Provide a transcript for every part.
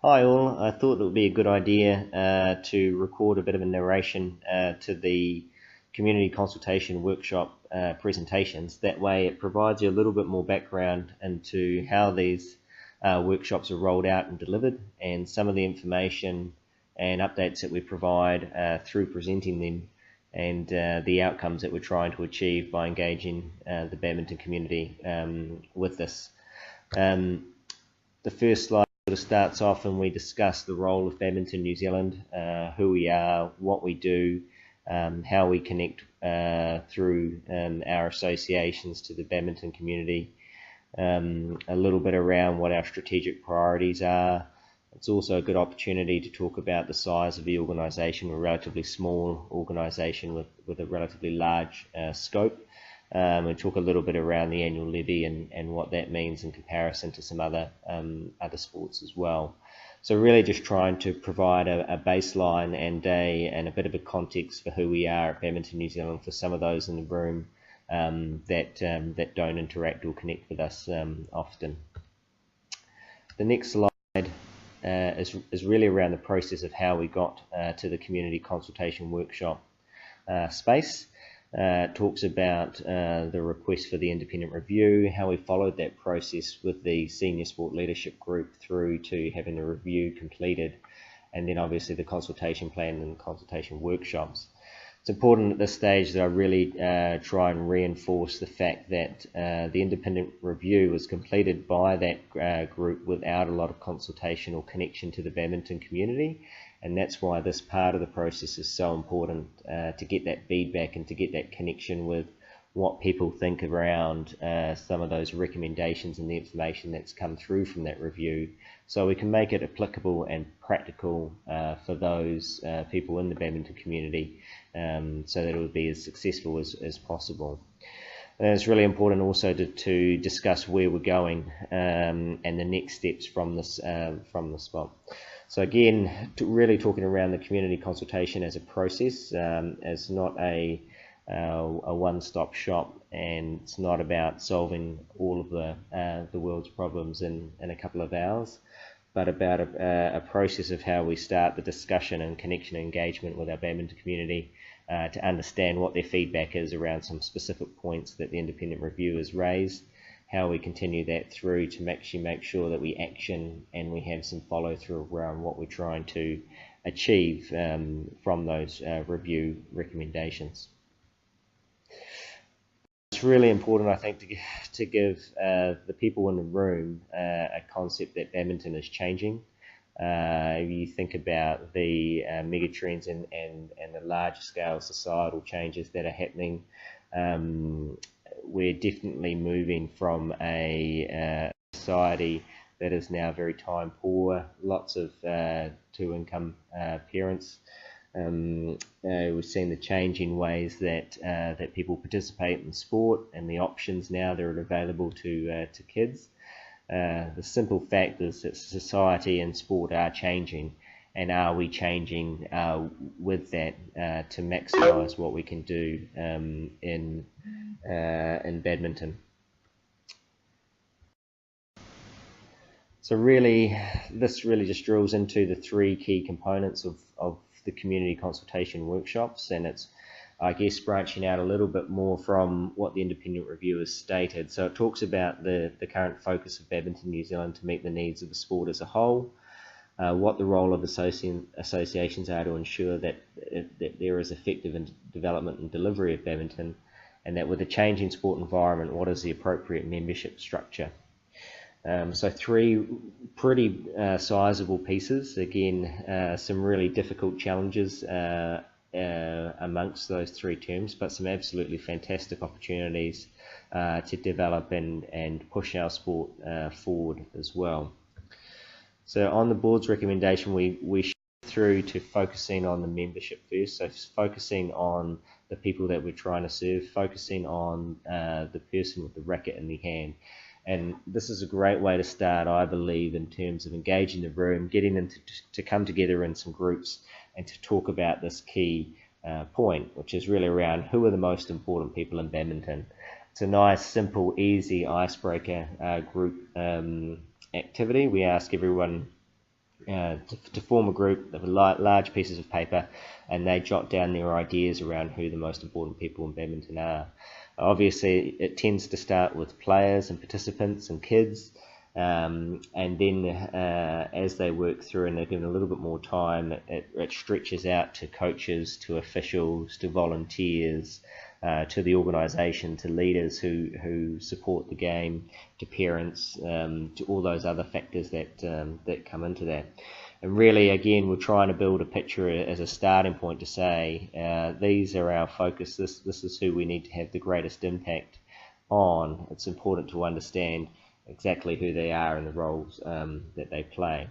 Hi all, I thought it would be a good idea to record a bit of a narration to the community consultation workshop presentations. That way it provides you a little bit more background into how these workshops are rolled out and delivered, and some of the information and updates that we provide through presenting them, and the outcomes that we're trying to achieve by engaging the badminton community with this. The first slide sort of starts off and we discuss the role of Badminton New Zealand, who we are, what we do, how we connect through our associations to the badminton community, a little bit around what our strategic priorities are. It's also a good opportunity to talk about the size of the organisation. We're a relatively small organisation with a relatively large scope. We talk a little bit around the annual levy and what that means in comparison to some other sports as well. So really just trying to provide a baseline and a bit of a context for who we are at Badminton New Zealand for some of those in the room that don't interact or connect with us often. The next slide is really around the process of how we got to the community consultation workshop space. It talks about the request for the independent review, how we followed that process with the senior sport leadership group through to having the review completed, and then obviously the consultation plan and consultation workshops. It's important at this stage that I really try and reinforce the fact that the independent review was completed by that group without a lot of consultation or connection to the badminton community. And that's why this part of the process is so important, to get that feedback and to get that connection with what people think around some of those recommendations and the information that's come through from that review, so we can make it applicable and practical for those people in the badminton community, so that it would be as successful as possible. And it's really important also to discuss where we're going and the next steps from this spot. So again, really talking around the community consultation as a process, as not a one-stop shop, and it's not about solving all of the world's problems in a couple of hours, but about a process of how we start the discussion and connection and engagement with our badminton community to understand what their feedback is around some specific points that the independent review has raised, how we continue that through to actually make sure that we action and we have some follow through around what we're trying to achieve from those review recommendations. It's really important, I think, to give the people in the room a concept that badminton is changing. If you think about the megatrends and the large scale societal changes that are happening, we're definitely moving from a society that is now very time poor, lots of two-income parents. We've seen the changing ways that people participate in sport and the options now that are available to kids. The simple fact is that society and sport are changing, and are we changing with that to maximise what we can do in badminton? So really, this really just drills into the three key components of the community consultation workshops, and it's, I guess, branching out a little bit more from what the independent review has stated. So it talks about the current focus of Badminton New Zealand to meet the needs of the sport as a whole, what the role of associations are to ensure that there is effective development and delivery of badminton, and that with a changing sport environment, what is the appropriate membership structure. So three pretty sizable pieces. Again, some really difficult challenges amongst those three terms, but some absolutely fantastic opportunities to develop and push our sport forward as well. So on the board's recommendation, we shift through to focusing on the membership first, so focusing on the people that we're trying to serve, focusing on the person with the racket in the hand. And this is a great way to start, I believe, in terms of engaging the room, getting them to come together in some groups and to talk about this key point, which is really around who are the most important people in badminton. It's a nice, simple, easy icebreaker group activity. We ask everyone to form a group of large pieces of paper, and they jot down their ideas around who the most important people in badminton are. Obviously, it tends to start with players and participants and kids, and then as they work through and they're given a little bit more time, it stretches out to coaches, to officials, to volunteers, to the organisation, to leaders who support the game, to parents, to all those other factors that come into that. And really, again, we're trying to build a picture as a starting point to say, these are our focus, this is who we need to have the greatest impact on. It's important to understand exactly who they are and the roles that they play.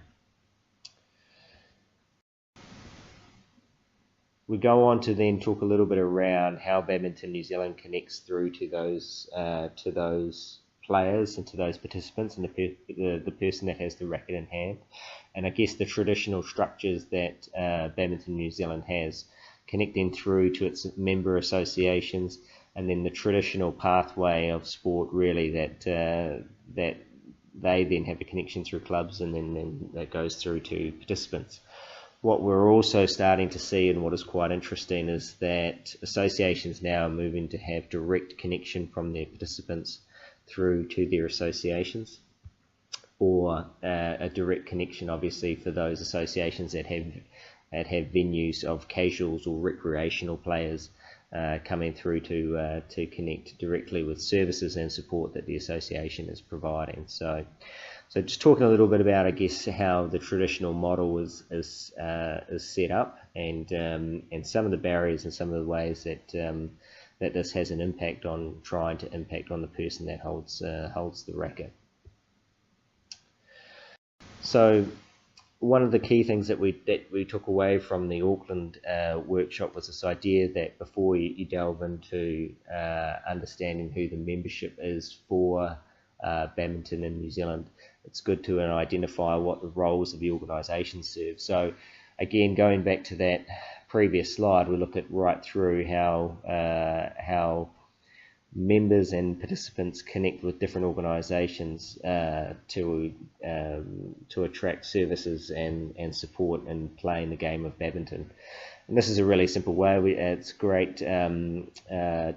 We go on to then talk a little bit around how Badminton New Zealand connects through to those players and to those participants and the person that has the racket in hand, and I guess the traditional structures that Badminton New Zealand has, connecting through to its member associations, and then the traditional pathway of sport really that they then have a connection through clubs, and then that goes through to participants. What we're also starting to see, and what is quite interesting, is that associations now are moving to have direct connection from their participants through to their associations, or a direct connection obviously for those associations that have venues of casuals or recreational players coming through to connect directly with services and support that the association is providing. So just talking a little bit about, I guess, how the traditional model is set up, and some of the barriers and some of the ways that this has an impact on trying to impact on the person that holds the racket. So one of the key things that we took away from the Auckland workshop was this idea that before you delve into understanding who the membership is for badminton in New Zealand, it's good to identify what the roles of the organisation serve. So again, going back to that previous slide, we look at right through how members and participants connect with different organisations to attract services and support and playing the game of badminton. And this is a really simple way. It's a great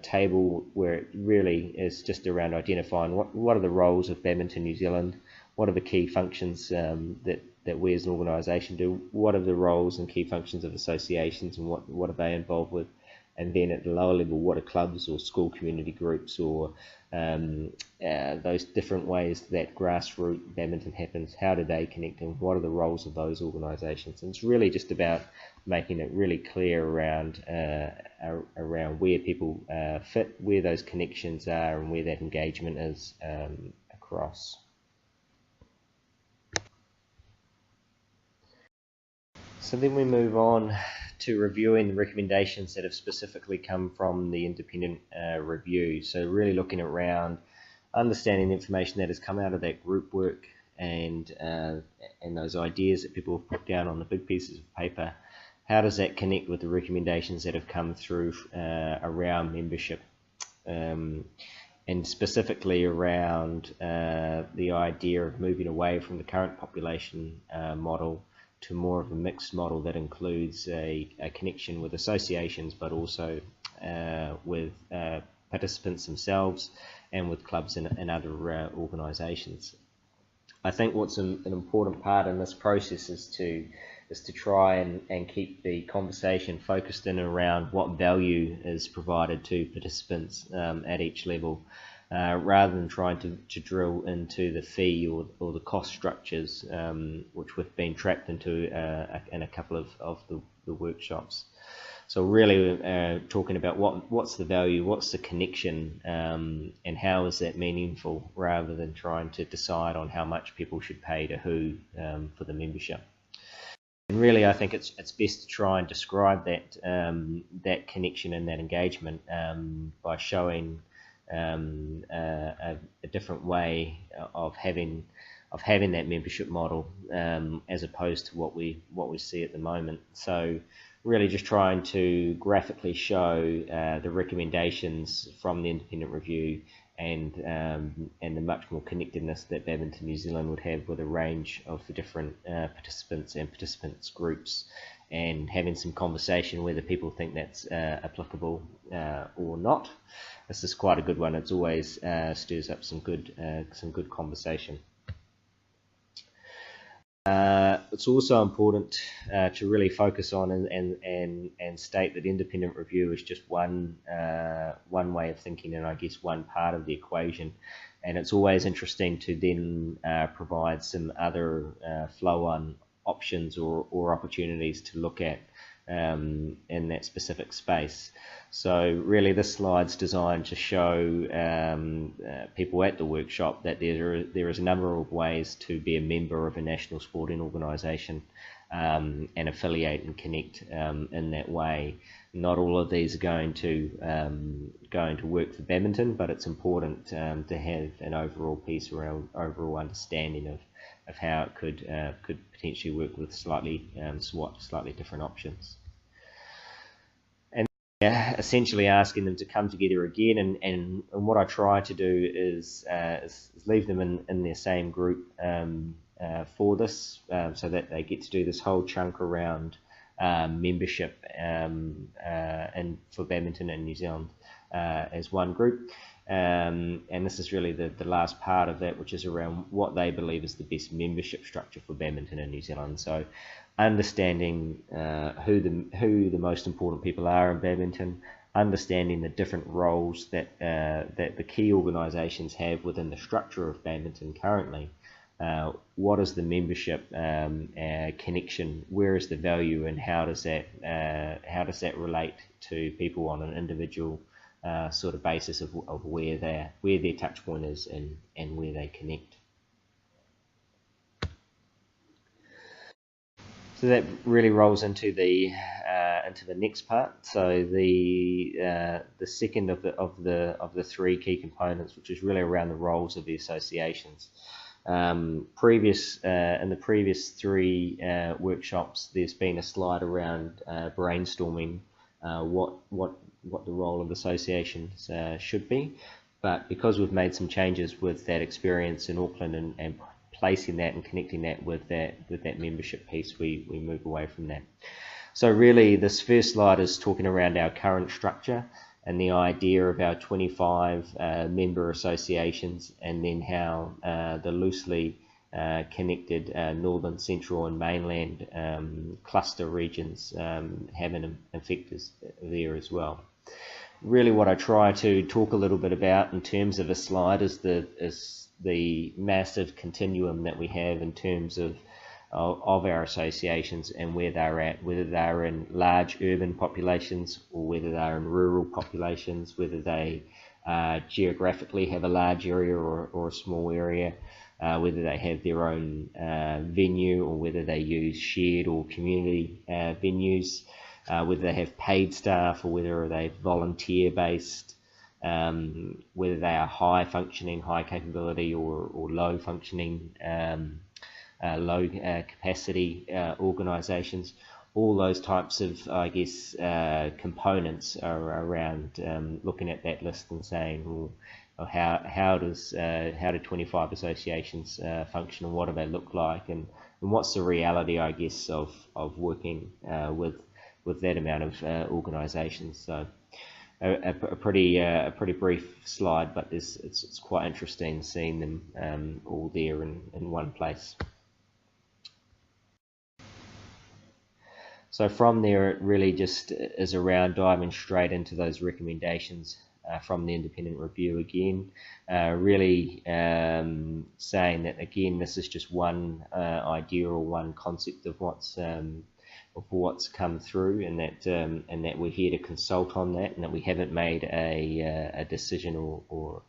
table where it really is just around identifying what are the roles of Badminton New Zealand, what are the key functions that we as an organisation do, what are the roles and key functions of associations, and what are they involved with. And then at the lower level, what are clubs or school community groups, or those different ways that grassroots badminton happens, how do they connect, and what are the roles of those organisations? And it's really just about making it really clear around where people fit, where those connections are, and where that engagement is across. So then we move on to reviewing the recommendations that have specifically come from the independent review. So really looking around, understanding the information that has come out of that group work, and those ideas that people have put down on the big pieces of paper. How does that connect with the recommendations that have come through around membership, and specifically around the idea of moving away from the current population model to more of a mixed model that includes a connection with associations, but also with participants themselves and with clubs and other organisations. I think what's an important part in this process is to try and keep the conversation focused in around what value is provided to participants at each level, rather than trying to drill into the fee or the cost structures, which we've been trapped into in a couple of the workshops. So really talking about what's the value, what's the connection, and how is that meaningful, rather than trying to decide on how much people should pay to who for the membership. And really, I think it's best to try and describe that connection and that engagement by showing a different way of having that membership model, as opposed to what we see at the moment. So really just trying to graphically show the recommendations from the independent review and the much more connectedness that Badminton New Zealand would have with a range of the different participants groups, and having some conversation whether people think that's applicable or not. This is quite a good one. It's always stirs up some good conversation. It's also important to really focus on and state that independent review is just one way of thinking, and I guess one part of the equation. And it's always interesting to then provide some other flow-on options or opportunities to look at in that specific space. So really this slide's designed to show people at the workshop that there is a number of ways to be a member of a national sporting organisation and affiliate and connect in that way. Not all of these are going to work for badminton, but it's important to have an overall piece around overall understanding of how it could potentially work with slightly different options. Essentially asking them to come together again, and what I try to do is leave them in their same group for this, so that they get to do this whole chunk around membership and for badminton in New Zealand as one group. And this is really the last part of that, which is around what they believe is the best membership structure for badminton in New Zealand. So understanding who the most important people are in badminton, understanding the different roles that the key organisations have within the structure of badminton currently. What is the membership connection? Where is the value, and how does that relate to people on an individual sort of basis of where their touch point is and where they connect. So that really rolls into the next part. So the second of the three key components, which is really around the roles of the associations. In the previous three workshops, there's been a slide around brainstorming what the role of associations should be, but because we've made some changes with that experience in Auckland and placing that and connecting that with that membership piece, we move away from that. So really this first slide is talking around our current structure and the idea of our 25 member associations, and then how the loosely connected northern, central and mainland cluster regions have an effect there as well. Really what I try to talk a little bit about in terms of a slide is the massive continuum that we have in terms of our associations and where they're at, whether they're in large urban populations or whether they're in rural populations, whether they geographically have a large area or a small area, whether they have their own venue or whether they use shared or community venues, whether they have paid staff or whether they volunteer based, whether they are high functioning, high capability or low functioning, low capacity organisations. All those types of, I guess, components are around looking at that list and saying, well, how do 25 associations function, and what do they look like, and what's the reality, I guess, of working with that amount of organisations. So a pretty brief slide, but it's quite interesting seeing them all there in one place. So from there, it really just is around diving straight into those recommendations from the independent review again, really saying that again this is just one idea or one concept of what's come through, and that we're here to consult on that, and that we haven't made a decision or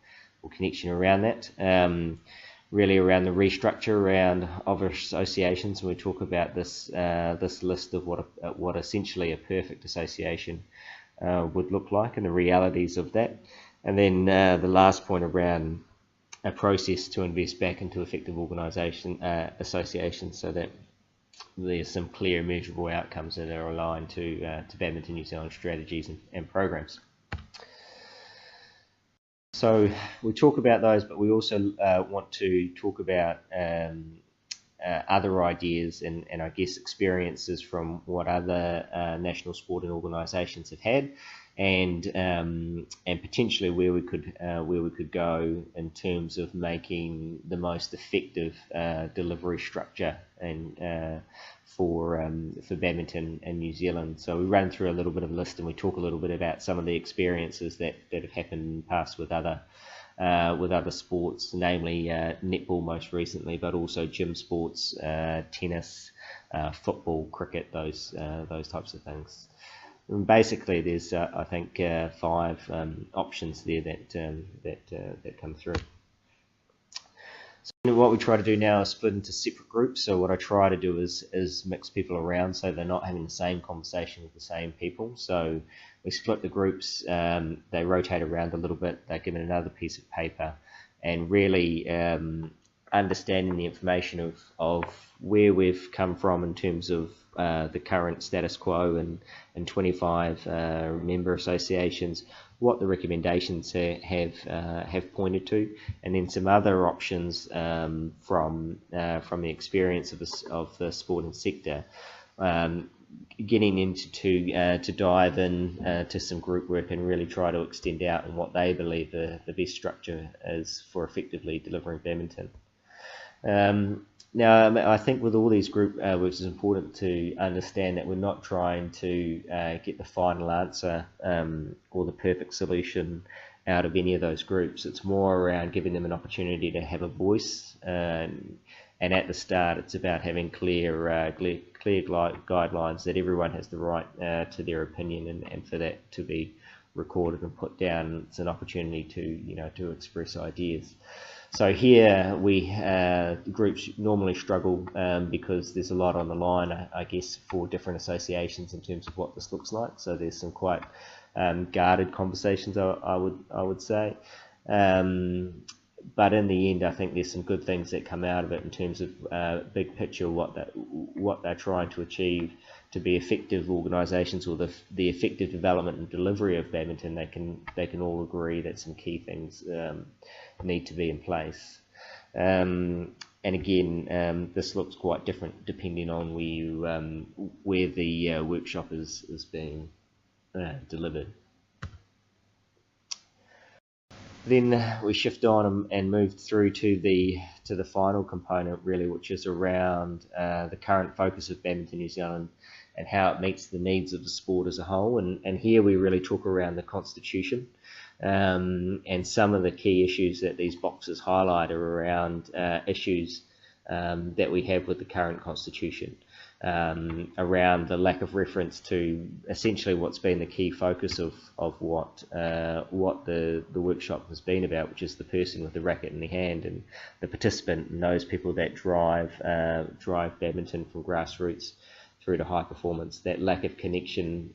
connection around that. Really around the restructure of associations, we talk about this list of what essentially a perfect association would look like, and the realities of that, and then the last point around a process to invest back into effective associations, so that there's some clear measurable outcomes that are aligned to Badminton New Zealand strategies and programs. So we talk about those, but we also want to talk about other ideas and I guess experiences from what other national sporting organisations have had, and potentially where we could go in terms of making the most effective delivery structure and for badminton in New Zealand. So we run through a little bit of a list, and we talk a little bit about some of the experiences that have happened in the past with other sports, namely netball most recently, but also gym sports, tennis, football, cricket, those types of things. And basically, there's I think 5 options there that come through. So what we try to do now is split into separate groups. So what I try to do is mix people around so they're not having the same conversation with the same people. So we split the groups, they rotate around a little bit, they're given another piece of paper, and really understanding the information of where we've come from in terms of the current status quo and 25 member associations, what the recommendations have pointed to, and then some other options from the experience of the sporting sector, getting into to dive in to some group work and really try to extend out on what they believe the best structure is for effectively delivering badminton. Now, I think with all these group works, it's important to understand that we're not trying to get the final answer or the perfect solution out of any of those groups. It's more around giving them an opportunity to have a voice, and at the start, it's about having clear guidelines that everyone has the right to their opinion, and for that to be recorded and put down. It's an opportunity to express ideas. So here groups normally struggle because there's a lot on the line, I guess, for different associations in terms of what this looks like. So there's some quite guarded conversations, I would say. But in the end, I think there's some good things that come out of it in terms of big picture, what they're trying to achieve to be effective organisations, or the effective development and delivery of badminton. They can all agree that some key things need to be in place. And again, this looks quite different depending on where the workshop is being delivered. Then we shift on and move through to the final component, really, which is around the current focus of Badminton New Zealand and how it meets the needs of the sport as a whole. And here we really talk around the Constitution, and some of the key issues that these boxes highlight are around issues that we have with the current Constitution, around the lack of reference to essentially what's been the key focus of what the workshop has been about, which is the person with the racket in the hand and the participant, and those people that drive badminton from grassroots through to high performance. That lack of connection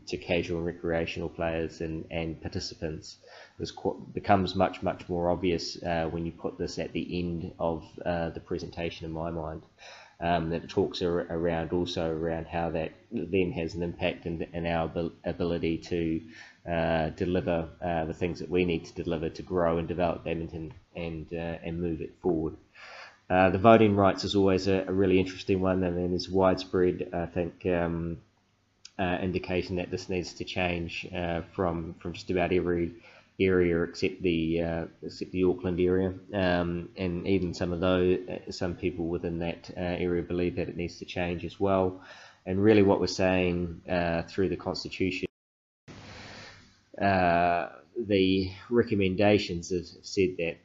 to casual and recreational players and participants becomes much more obvious when you put this at the end of the presentation, in my mind. That it talks around how that then has an impact in our ability to deliver the things that we need to deliver to grow and develop badminton and move it forward. The voting rights is always a really interesting one, and then there's widespread, I think, indication that this needs to change from just about every area except the Auckland area, and even some people within that area believe that it needs to change as well. And really, what we're saying through the Constitution, the recommendations have said that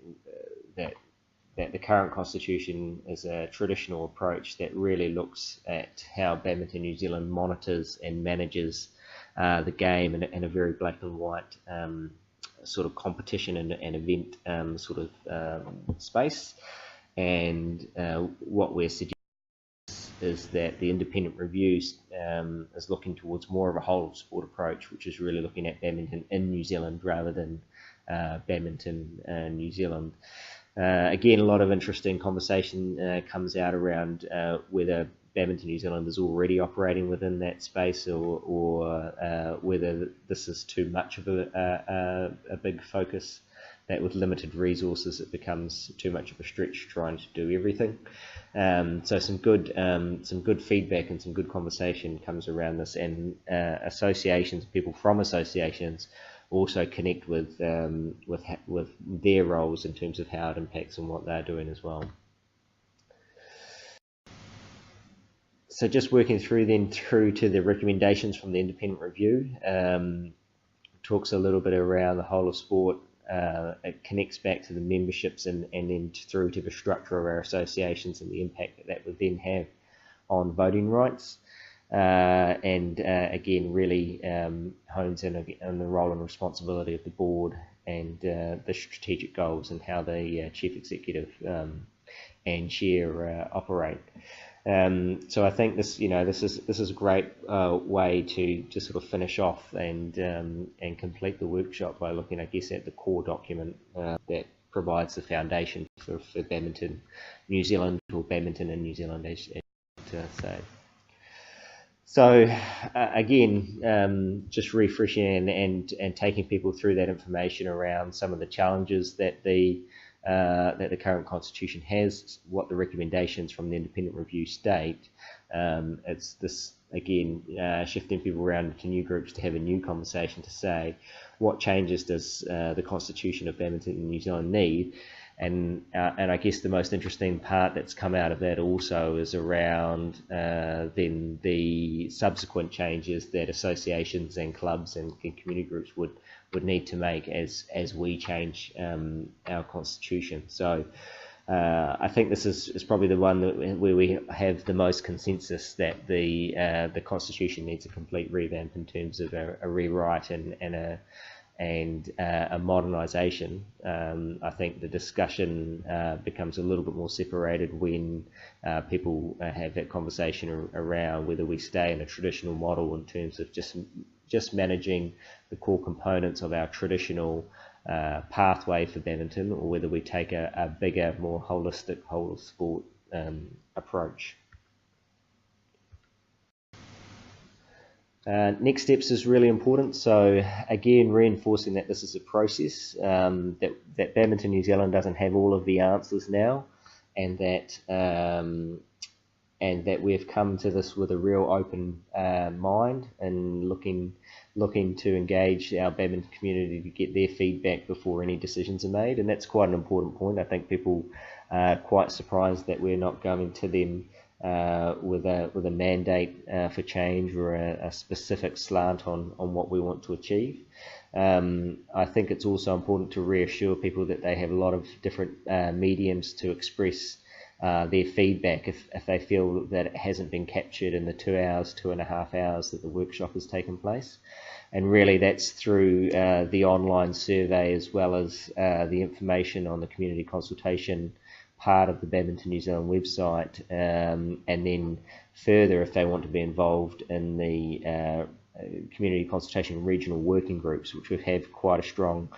the current Constitution is a traditional approach that really looks at how Badminton New Zealand monitors and manages the game in a very black and white sort of competition and event space. And what we're suggesting is that the independent review is looking towards more of a whole of sport approach, which is really looking at badminton in New Zealand rather than badminton New Zealand. Again, a lot of interesting conversation comes out around whether Badminton New Zealand is already operating within that space, or whether this is too much of a big focus that with limited resources it becomes too much of a stretch trying to do everything. So some good feedback and some good conversation comes around this, and associations, people from associations, also connect with their roles in terms of how it impacts on what they're doing as well. So just working through to the recommendations from the independent review, talks a little bit around the whole of sport. It connects back to the memberships and then through to the structure of our associations and the impact that would then have on voting rights. Again, really hones in on the role and responsibility of the board and the strategic goals and how the chief executive and chair operate. So I think this is a great way to sort of finish off and complete the workshop by looking, I guess, at the core document that provides the foundation for Badminton New Zealand, or Badminton in New Zealand, as to say. So again, just refreshing and taking people through that information around some of the challenges that the current constitution has, what the recommendations from the independent review state. It's this, again, shifting people around into new groups to have a new conversation to say, what changes does the constitution of Badminton in New Zealand need? And I guess the most interesting part that's come out of that also is around then the subsequent changes that associations and clubs and community groups would need to make as we change our constitution. So I think this is probably the one where we have the most consensus that the constitution needs a complete revamp in terms of a rewrite and a modernisation. I think the discussion becomes a little bit more separated when people have that conversation around whether we stay in a traditional model in terms of just managing the core components of our traditional pathway for badminton, or whether we take a bigger, more holistic whole of sport approach. Next steps is really important. So again, reinforcing that this is a process, that Badminton New Zealand doesn't have all of the answers now, and that we've come to this with a real open mind and looking to engage our badminton community to get their feedback before any decisions are made. And that's quite an important point. I think people are quite surprised that we're not going to them with a mandate for change or a specific slant on what we want to achieve. I think it's also important to reassure people that they have a lot of different mediums to express their feedback if they feel that it hasn't been captured in the 2.5 hours that the workshop has taken place. And really that's through the online survey, as well as the information on the community consultation part of the Badminton New Zealand website, and then further, if they want to be involved in the community consultation regional working groups, which would have quite a strong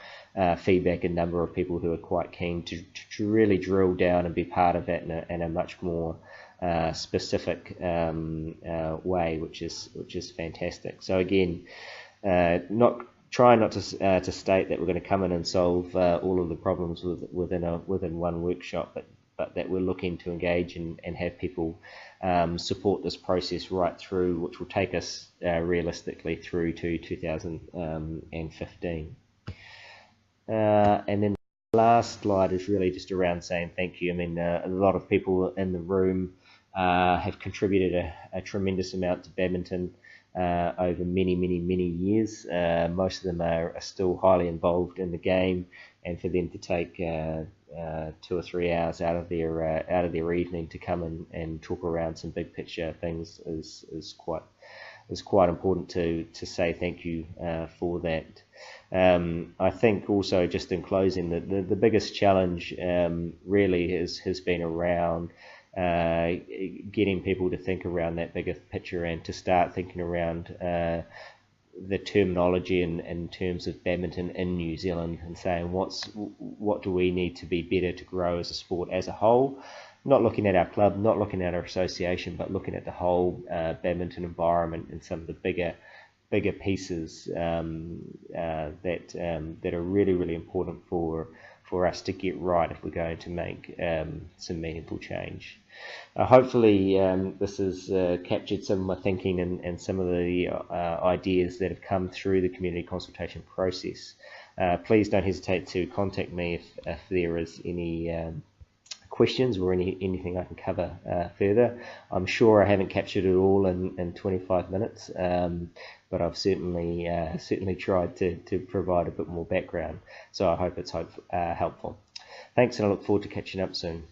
feedback and number of people who are quite keen to really drill down and be part of that in a much more specific way, which is fantastic. So again, try not to state that we're going to come in and solve all of the problems within one workshop, but that we're looking to engage and have people support this process right through, which will take us realistically through to 2015. And then the last slide is really just around saying thank you. I mean, a lot of people in the room have contributed a tremendous amount to badminton over many years. Most of them are still highly involved in the game, and for them to take 2 or 3 hours out of their evening to come and talk around some big picture things is quite important to say thank you for that. I think also, just in closing, the biggest challenge really has been around getting people to think around that bigger picture and to start thinking around the terminology in terms of badminton in New Zealand, and saying what do we need to be better to grow as a sport as a whole, not looking at our club, not looking at our association, but looking at the whole badminton environment and some of the bigger bigger pieces that are really important for us to get right if we're going to make some meaningful change. Hopefully this has captured some of my thinking and some of the ideas that have come through the community consultation process. Please don't hesitate to contact me if there is any questions or anything I can cover further. I'm sure I haven't captured it all in 25 minutes, but I've certainly tried to provide a bit more background, so I hope it's helpful. Thanks, and I look forward to catching up soon.